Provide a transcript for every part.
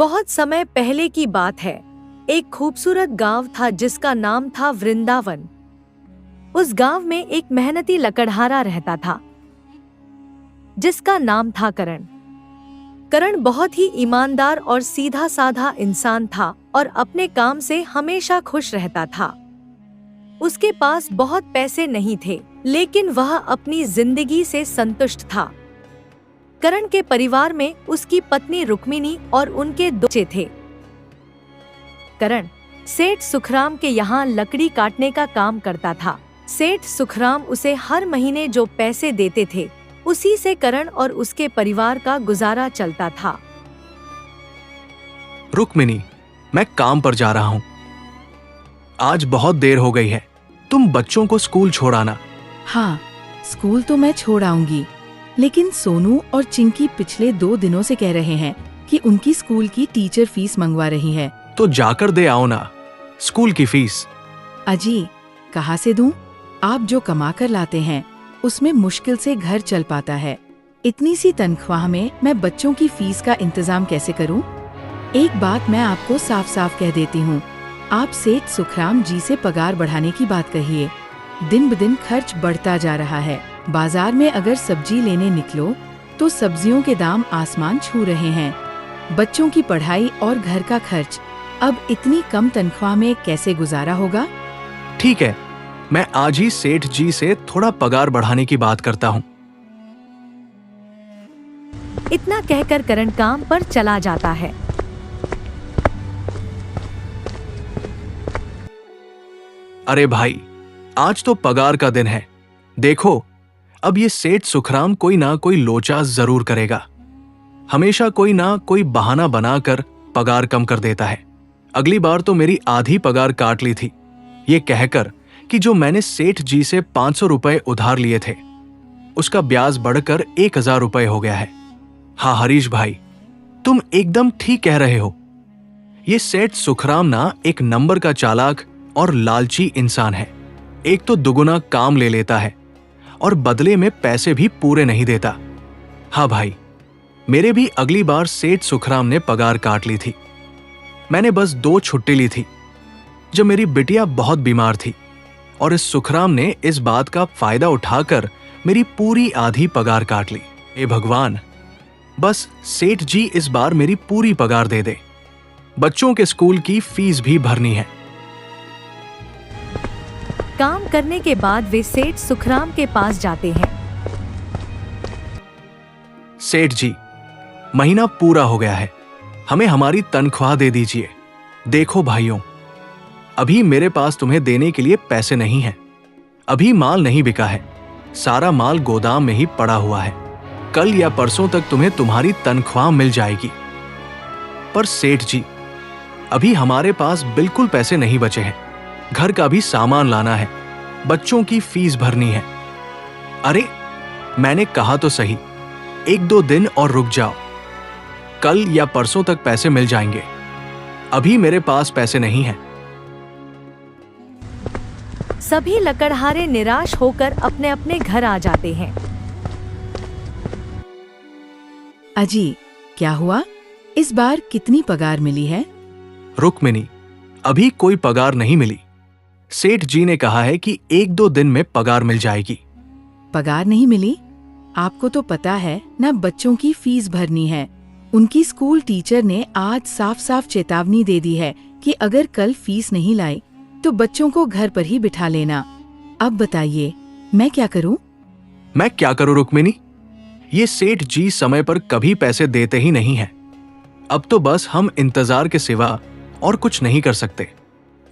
बहुत समय पहले की बात है। एक खूबसूरत गांव था जिसका नाम था वृंदावन। उस गांव में एक मेहनती लकड़हारा रहता था जिसका नाम था करण। करण बहुत ही ईमानदार और सीधा साधा इंसान था और अपने काम से हमेशा खुश रहता था। उसके पास बहुत पैसे नहीं थे, लेकिन वह अपनी जिंदगी से संतुष्ट था। करण के परिवार में उसकी पत्नी रुक्मिणी और उनके दो बच्चे थे। करण सेठ सुखराम के यहाँ लकड़ी काटने का काम करता था। सेठ सुखराम उसे हर महीने जो पैसे देते थे, उसी से करण और उसके परिवार का गुजारा चलता था। रुक्मिणी, मैं काम पर जा रहा हूँ। आज बहुत देर हो गई है, तुम बच्चों को स्कूल छोड़ाना। हाँ, स्कूल तो मैं छोड़ आऊंगी, लेकिन सोनू और चिंकी पिछले 2 दिनों से कह रहे हैं कि उनकी स्कूल की टीचर फीस मंगवा रही है। तो जाकर दे आओ ना स्कूल की फीस। अजी, कहाँ से दूं? आप जो कमा कर लाते हैं उसमें मुश्किल से घर चल पाता है। इतनी सी तनख्वाह में मैं बच्चों की फीस का इंतजाम कैसे करूं? एक बात मैं आपको साफ साफ कह देती हूं, आप सेठ सुखराम जी से पगार बढ़ाने की बात कहिए। दिन ब दिन खर्च बढ़ता जा रहा है। बाजार में अगर सब्जी लेने निकलो तो सब्जियों के दाम आसमान छू रहे हैं। बच्चों की पढ़ाई और घर का खर्च अब इतनी कम तनख्वाह में कैसे गुजारा होगा? ठीक है, मैं आज ही सेठ जी से थोड़ा पगार बढ़ाने की बात करता हूँ। इतना कहकर करण काम पर चला जाता है। अरे भाई, आज तो पगार का दिन है। देखो, अब ये सेठ सुखराम कोई ना कोई लोचा जरूर करेगा। हमेशा कोई ना कोई बहाना बनाकर पगार कम कर देता है। अगली बार तो मेरी आधी पगार काट ली थी, ये कहकर कि जो मैंने सेठ जी से 500 रुपए उधार लिए थे, उसका ब्याज बढ़कर 1000 रुपए हो गया है। हाँ हरीश भाई, तुम एकदम ठीक कह रहे हो। ये सेठ सुखराम ना एक नंबर का चालाक और लालची इंसान है। एक तो दुगुना काम ले लेता है और बदले में पैसे भी पूरे नहीं देता। हाँ भाई, मेरे भी अगली बार सेठ सुखराम ने पगार काट ली थी। मैंने बस 2 छुट्टी ली थी जब मेरी बिटिया बहुत बीमार थी, और इस सुखराम ने इस बात का फायदा उठाकर मेरी पूरी आधी पगार काट ली। हे भगवान, बस सेठ जी इस बार मेरी पूरी पगार दे दे। बच्चों के स्कूल की फीस भी भरनी है। काम करने के बाद वे सेठ सुखराम के पास जाते हैं। सेठ जी, महीना पूरा हो गया है, हमें हमारी तनख्वाह दे दीजिए। देखो भाइयों, अभी मेरे पास तुम्हें देने के लिए पैसे नहीं हैं। अभी माल नहीं बिका है, सारा माल गोदाम में ही पड़ा हुआ है। कल या परसों तक तुम्हें तुम्हारी तनख्वाह मिल जाएगी। पर सेठ जी, अभी हमारे पास बिल्कुल पैसे नहीं बचे हैं। घर का भी सामान लाना है, बच्चों की फीस भरनी है। अरे, मैंने कहा तो सही, 1-2 दिन और रुक जाओ, कल या परसों तक पैसे मिल जाएंगे। अभी मेरे पास पैसे नहीं हैं। सभी लकड़हारे निराश होकर अपने अपने घर आ जाते हैं। अजी, क्या हुआ? इस बार कितनी पगार मिली है? रुक्मिणी, अभी कोई पगार नहीं मिली। सेठ जी ने कहा है कि 1-2 दिन में पगार मिल जाएगी। पगार नहीं मिली? आपको तो पता है ना, बच्चों की फीस भरनी है। उनकी स्कूल टीचर ने आज साफ साफ चेतावनी दे दी है कि अगर कल फीस नहीं लाई तो बच्चों को घर पर ही बिठा लेना। अब बताइए, मैं क्या करूं? मैं क्या करूं रुक्मिणी? ये सेठ जी समय पर कभी पैसे देते ही नहीं हैं। अब तो बस हम इंतजार के सिवा और कुछ नहीं कर सकते।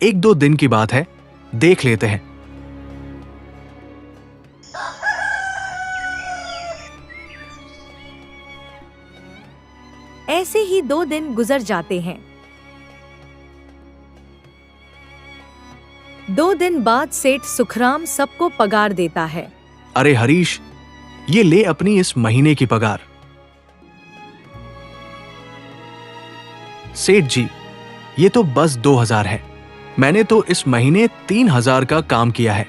1-2 दिन की बात है, देख लेते हैं। ऐसे ही 2 दिन गुजर जाते हैं। 2 दिन बाद सेठ सुखराम सबको पगार देता है। अरे हरीश, ये ले अपनी इस महीने की पगार। सेठ जी, ये तो बस 2000 है। मैंने तो इस महीने 3000 का काम किया है।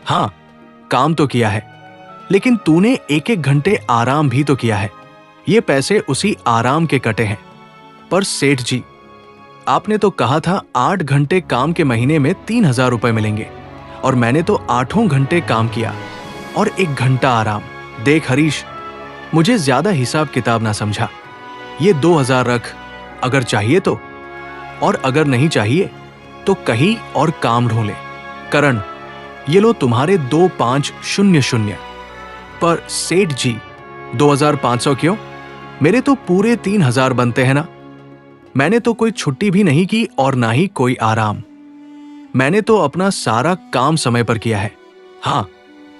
हाँ, काम तो किया है, लेकिन तूने 1-1 घंटे आराम भी तो किया है। ये पैसे उसी आराम के कटे हैं। पर सेठ जी, आपने तो कहा था 8 घंटे काम के महीने में 3,000 रुपए मिलेंगे, और मैंने तो 8 घंटे काम किया और 1 घंटा आराम। देख हरीश, मुझे ज्यादा हिसाब किताब ना समझा। ये 2,000 रख, अगर चाहिए तो, और अगर नहीं चाहिए तो कहीं और काम ढूंढ ले। करण, ये लो तुम्हारे 2,500। पर सेठ जी, 2,500 क्यों? मेरे तो पूरे 3,000 बनते हैं ना। मैंने तो कोई छुट्टी भी नहीं की और ना ही कोई आराम। मैंने तो अपना सारा काम समय पर किया है। हाँ,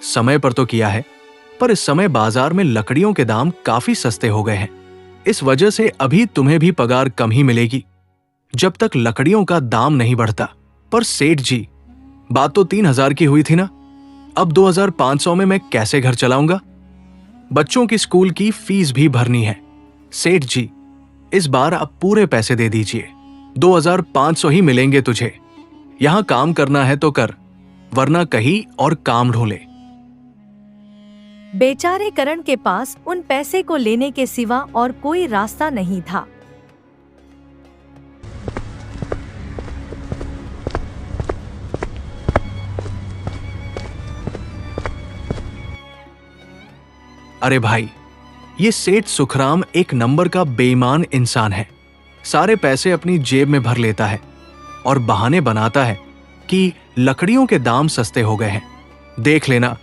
समय पर तो किया है, पर इस समय बाजार में लकड़ियों के दाम काफी सस्ते हो गए हैं। इस वजह से अभी तुम्हें भी पगार कम ही मिलेगी, जब तक लकड़ियों का दाम नहीं बढ़ता। पर सेठ जी, बात तो 3,000 की हुई थी ना। अब 2,500 में मैं कैसे घर चलाऊंगा? बच्चों की स्कूल की फीस भी भरनी है। सेठ जी, इस बार आप पूरे पैसे दे दीजिए। 2,500 ही मिलेंगे तुझे। यहां काम करना है तो कर, वरना कहीं और काम ढूंढ ले। बेचारे करण के पास उन पैसे को लेने के सिवा और कोई रास्ता नहीं था। अरे भाई, ये सेठ सुखराम एक नंबर का बेईमान इंसान है। सारे पैसे अपनी जेब में भर लेता है और बहाने बनाता है कि लकड़ियों के दाम सस्ते हो गए हैं। देख लेना,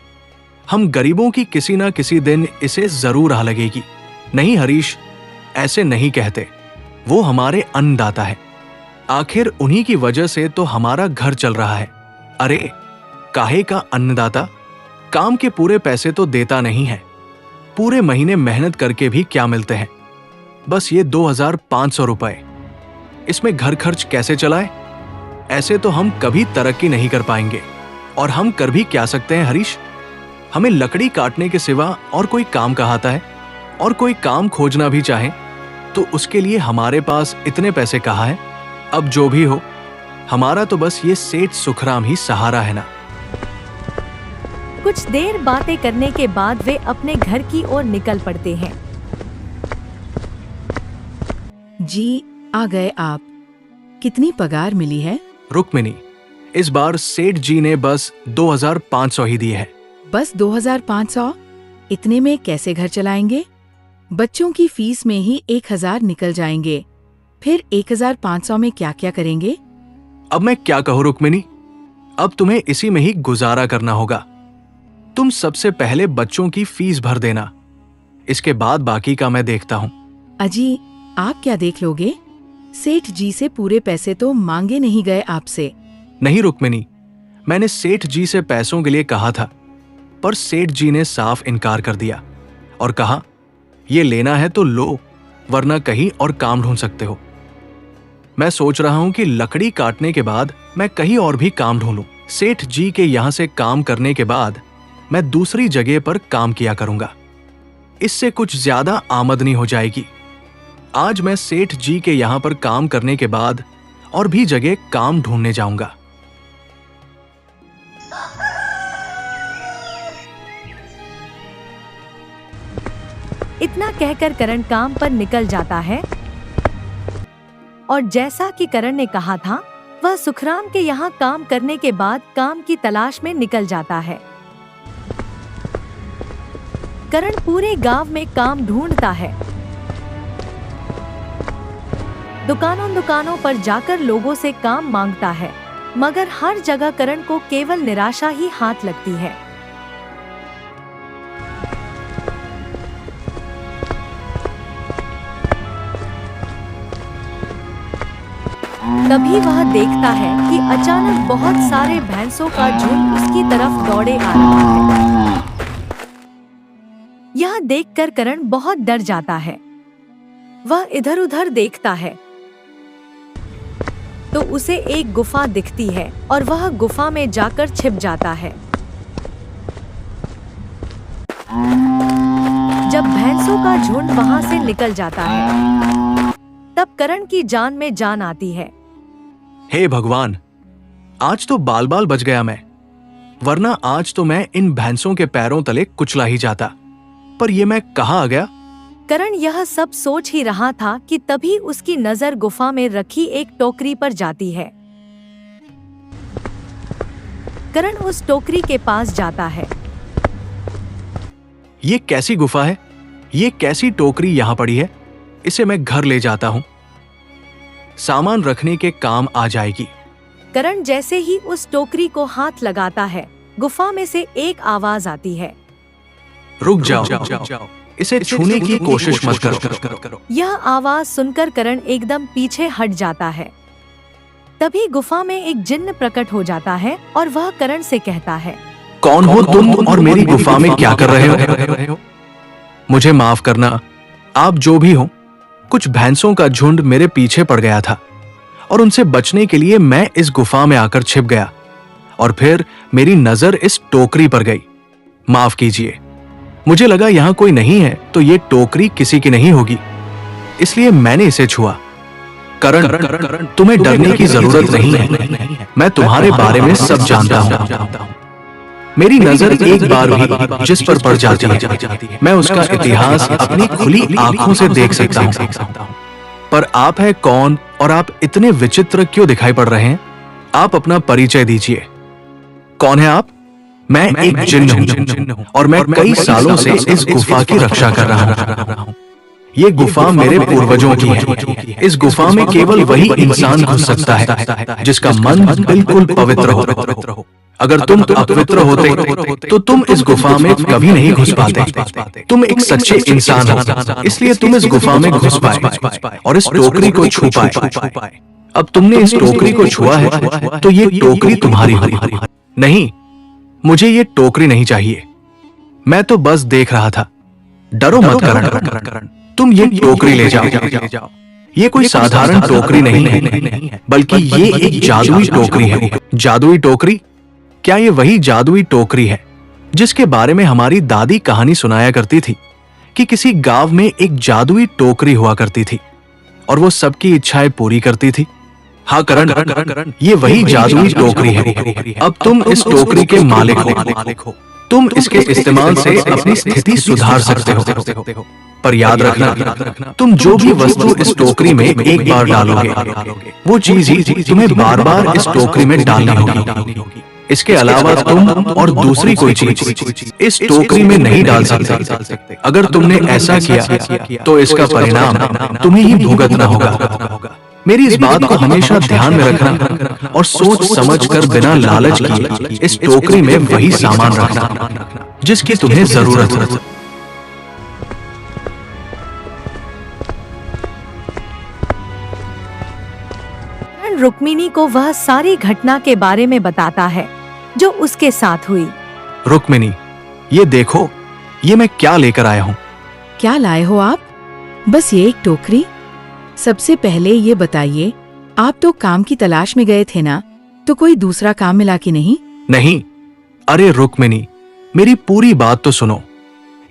हम गरीबों की किसी ना किसी दिन इसे जरूर आ लगेगी। नहीं हरीश, ऐसे नहीं कहते। वो हमारे अन्नदाता है। आखिर उन्हीं की वजह से तो हमारा घर चल रहा है। अरे, काहे का अन्नदाता? काम के पूरे पैसे तो देता नहीं है। पूरे महीने मेहनत करके भी क्या मिलते हैं? बस ये 2,500 रुपए। इसमें घर खर्च कैसे चलाए? ऐसे तो हम कभी तरक्की नहीं कर पाएंगे। और हम कर भी क्या सकते हैं हरीश? हमें लकड़ी काटने के सिवा और कोई काम कहाता है? और कोई काम खोजना भी चाहे तो उसके लिए हमारे पास इतने पैसे कहाँ हैं? अब जो भी हो, हमारा तो बस ये सेठ सुखराम ही सहारा है ना। कुछ देर बातें करने के बाद वे अपने घर की ओर निकल पड़ते हैं। जी, आ गए आप। कितनी पगार मिली है? रुक्मिनी, इस बार सेठ जी ने बस 2,500 ही दिए है। बस 2,500? इतने में कैसे घर चलाएंगे? बच्चों की फीस में ही 1,000 निकल जाएंगे। फिर 1,500 में क्या क्या करेंगे? अब मैं क्या कहूँ रुक्मिनी, अब तुम्हें इसी में ही गुजारा करना होगा। तुम सबसे पहले बच्चों की फीस भर देना, इसके बाद बाकी का मैं देखता हूँ। अजी, आप क्या देख लोगे? सेठ जी से पूरे पैसे तो मांगे नहीं गए आपसे। नहीं रुक्मिनी, मैंने सेठ जी से पैसों के लिए कहा था, पर सेठ जी ने साफ इनकार कर दिया और कहा, ये लेना है तो लो, वरना कहीं और काम ढूंढ सकते हो। मैं सोच रहा हूं कि लकड़ी काटने के बाद मैं कहीं और भी काम ढूंढूं। सेठ जी के यहां से काम करने के बाद मैं दूसरी जगह पर काम किया करूंगा। इससे कुछ ज्यादा आमदनी हो जाएगी। आज मैं सेठ जी के यहां पर काम करने के बाद और भी जगह काम ढूंढने जाऊंगा। इतना कहकर करण काम पर निकल जाता है और जैसा कि करण ने कहा था, वह सुखराम के यहाँ काम करने के बाद काम की तलाश में निकल जाता है। करण पूरे गांव में काम ढूंढता है। दुकानों पर जाकर लोगों से काम मांगता है, मगर हर जगह करण को केवल निराशा ही हाथ लगती है। तभी वह देखता है कि अचानक बहुत सारे भैंसों का झुंड उसकी तरफ दौड़े आ रहा है। यह देखकर करण बहुत डर जाता है। वह इधर-उधर देखता है तो उसे एक गुफा दिखती है और वह गुफा में जाकर छिप जाता है। जब भैंसों का झुंड वहां से निकल जाता है, तब करण की जान में जान आती है। हे भगवान, आज तो बाल बाल बच गया मैं, वरना आज तो मैं इन भैंसों के पैरों तले कुचला ही जाता। पर ये मैं कहाँ आ गया? करण यह सब सोच ही रहा था कि तभी उसकी नजर गुफा में रखी एक टोकरी पर जाती है। करण उस टोकरी के पास जाता है। ये कैसी गुफा है? ये कैसी टोकरी यहाँ पड़ी है? इसे मैं घर ले जाता हूँ, सामान रखने के काम आ जाएगी। करण जैसे ही उस टोकरी को हाथ लगाता है, गुफा में से एक आवाज आती है। रुक जाओ, इसे छूने की कोशिश मत करो। यह आवाज सुनकर करण एकदम पीछे हट जाता है। तभी गुफा में एक जिन्न प्रकट हो जाता है और वह करण से कहता है, कौन हो तुम और मेरी गुफा में क्या कर रहे हो? मुझे माफ करना, आप जो भी हो। कुछ भैंसों का झुंड मेरे पीछे पड़ गया था और उनसे बचने के लिए मैं इस गुफा में आकर छिप गया और फिर मेरी नजर इस टोकरी पर गई। माफ कीजिए, मुझे लगा यहां कोई नहीं है तो ये टोकरी किसी की नहीं होगी, इसलिए मैंने इसे छुआ। करण, तुम्हें डरने की जरूरत नहीं है। मैं तुम्हारे बारे में सब जानता हूं। मेरी नजर एक बार भी जिस पर पड़ जाती है, मैं उसका इतिहास अपनी खुली आंखों से देख सकता हूं। पर आप है कौन और आप इतने विचित्र क्यों दिखाई पड़ रहे हैं? आप अपना परिचय दीजिए। कौन है आप? मैं एक जिन्न हूं और मैं कई सालों से इस गुफा की रक्षा कर रहा हूं। ये गुफा मेरे पूर्वजों की है। इस गुफा में केवल वही इंसान घुस सकता है जिसका मन बिल्कुल पवित्र हो। अगर तुम अपवित्र होते तो तुम इस गुफा में कभी नहीं घुस पाते। तुम एक सच्चे इंसान हो, इसलिए तुम इस गुफा में घुस पाए और इस टोकरी को छू पाए। अब तुमने इस टोकरी को छुआ है तो ये टोकरी तुम्हारी होगी। नहीं, मुझे ये टोकरी नहीं चाहिए। मैं तो बस देख रहा था। डरो मत करण, तुम ये टोकरी ले जाओ। ये कोई साधारण टोकरी नहीं है, बल्कि ये एक जादुई टोकरी है। जादुई टोकरी? क्या ये वही जादुई टोकरी है जिसके बारे में हमारी दादी कहानी सुनाया करती थी कि किसी गांव में एक जादुई टोकरी हुआ करती थी और वो सबकी इच्छाएं पूरी करती थी? हाँ करण, ये वही जादुई टोकरी है। अब तुम इस टोकरी के मालिक हो। तुम इसके इस्तेमाल से अपनी स्थिति सुधार सकते हो। पर याद रखना, तुम जो भी वस्तु इस टोकरी में एक बार डालोगे, वो चीज ही तुम्हें बार बार इस टोकरी में डालनी होगी। इसके अलावा तुम और दूसरी कोई चीज इस टोकरी में नहीं डाल सकते। अगर तुमने ऐसा किया तो इसका परिणाम तुम्हें ही भुगतना होगा। मेरी इस बात को हमेशा ध्यान में रखना और सोच समझ कर बिना लालच किए इस टोकरी में वही सामान रखना जिसकी तुम्हें जरूरत हो। रुक्मिणी को वह सारी घटना के बारे में बताता है जो उसके साथ हुई। रुक्मिणी, ये देखो, ये मैं क्या लेकर आया हूँ। क्या लाए हो आप? बस ये एक टोकरी? सबसे पहले ये बताइए, आप तो काम की तलाश में गए थे ना, तो कोई दूसरा काम मिला कि नहीं? नहीं। अरे रुक्मिणी, मेरी पूरी बात तो सुनो।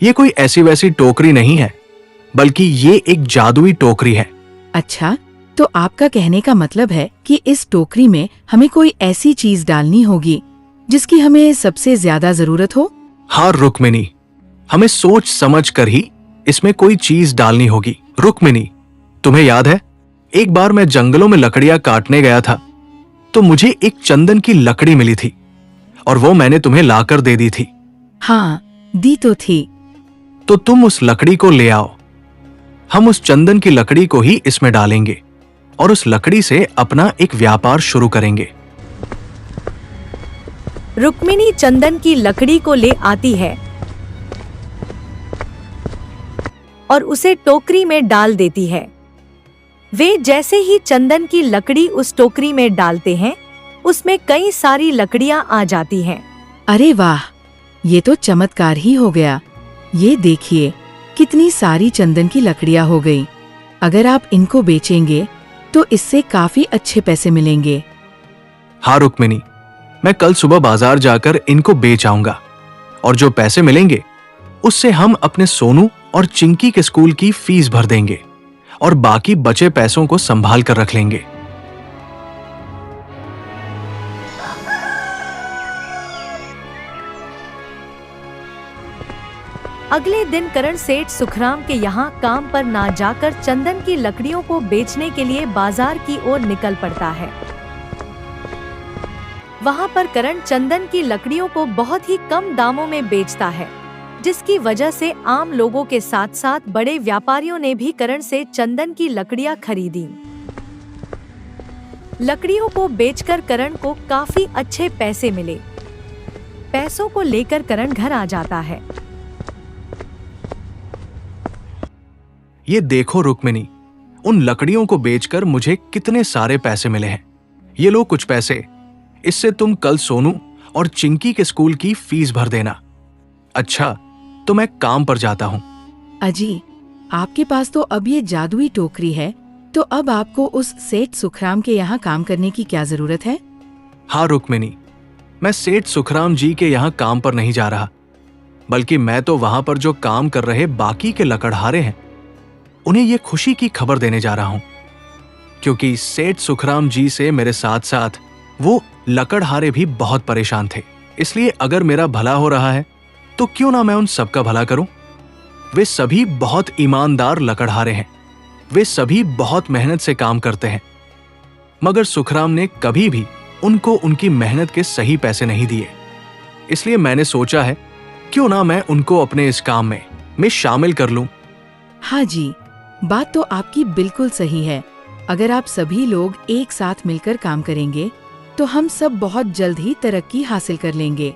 ये कोई ऐसी वैसी टोकरी नहीं है, बल्कि ये एक जादुई टोकरी है। अच्छा, तो आपका कहने का मतलब है कि इस टोकरी में हमें कोई ऐसी चीज डालनी होगी जिसकी हमें सबसे ज्यादा जरूरत हो? हाँ रुक्मिणी, हमें सोच समझ कर ही इसमें कोई चीज डालनी होगी। रुक्मिणी, तुम्हें याद है, एक बार मैं जंगलों में लकड़ियां काटने गया था तो मुझे एक चंदन की लकड़ी मिली थी और वो मैंने तुम्हें लाकर दे दी थी। हाँ, दी तो थी। तो तुम उस लकड़ी को ले आओ। हम उस चंदन की लकड़ी को ही इसमें डालेंगे और उस लकड़ी से अपना एक व्यापार शुरू करेंगे। रुक्मिणी चंदन की लकड़ी को ले आती है और उसे टोकरी में डाल देती है। वे जैसे ही चंदन की लकड़ी उस टोकरी में डालते हैं, उसमें कई सारी लकड़ियां आ जाती हैं। अरे वाह, ये तो चमत्कार ही हो गया। ये देखिए, कितनी सारी चंदन की लकड़ियां हो गई। अगर आप इनको बेचेंगे तो इससे काफी अच्छे पैसे मिलेंगे। हाँ रुक्मिणी, मैं कल सुबह बाजार जाकर इनको बेच आऊंगा और जो पैसे मिलेंगे उससे हम अपने सोनू और चिंकी के स्कूल की फीस भर देंगे और बाकी बचे पैसों को संभाल कर रख लेंगे। अगले दिन करण सेठ सुखराम के यहाँ काम पर ना जाकर चंदन की लकड़ियों को बेचने के लिए बाजार की ओर निकल पड़ता है। वहाँ पर करण चंदन की लकड़ियों को बहुत ही कम दामों में बेचता है, जिसकी वजह से आम लोगों के साथ साथ बड़े व्यापारियों ने भी करण से चंदन की लकड़ियाँ खरीदी। लकड़ियों को बेचकर करण को काफी अच्छे पैसे मिले। पैसों को लेकर करण घर आ जाता है। ये देखो रुक्मिनी, उन लकड़ियों को बेचकर मुझे कितने सारे पैसे मिले हैं। ये लो कुछ पैसे, इससे तुम कल सोनू और चिंकी के स्कूल की फीस भर देना। अच्छा, तो मैं काम पर जाता हूँ। अजी, आपके पास तो अब ये जादुई टोकरी है, तो अब आपको उस सेठ सुखराम के यहाँ काम करने की क्या जरूरत है? हाँ रुक्मिनी, मैं सेठ सुखराम जी के यहाँ काम पर नहीं जा रहा, बल्कि मैं तो वहां पर जो काम कर रहे बाकी के लकड़हारे हैं उन्हें ये खुशी की खबर देने जा रहा हूं, क्योंकि सेठ सुखराम जी से मेरे साथ साथ वो लकड़हारे भी बहुत परेशान थे। इसलिए अगर मेरा भला हो रहा है तो क्यों ना मैं उन सबका भला करूं। वे सभी बहुत ईमानदार लकड़हारे हैं, वे सभी बहुत मेहनत से काम करते हैं, मगर सुखराम ने कभी भी उनको उनकी मेहनत के सही पैसे नहीं दिए। इसलिए मैंने सोचा है क्यों ना मैं उनको अपने इस काम में शामिल कर लूं। हाँ जी, बात तो आपकी बिल्कुल सही है। अगर आप सभी लोग एक साथ मिलकर काम करेंगे तो हम सब बहुत जल्द ही तरक्की हासिल कर लेंगे।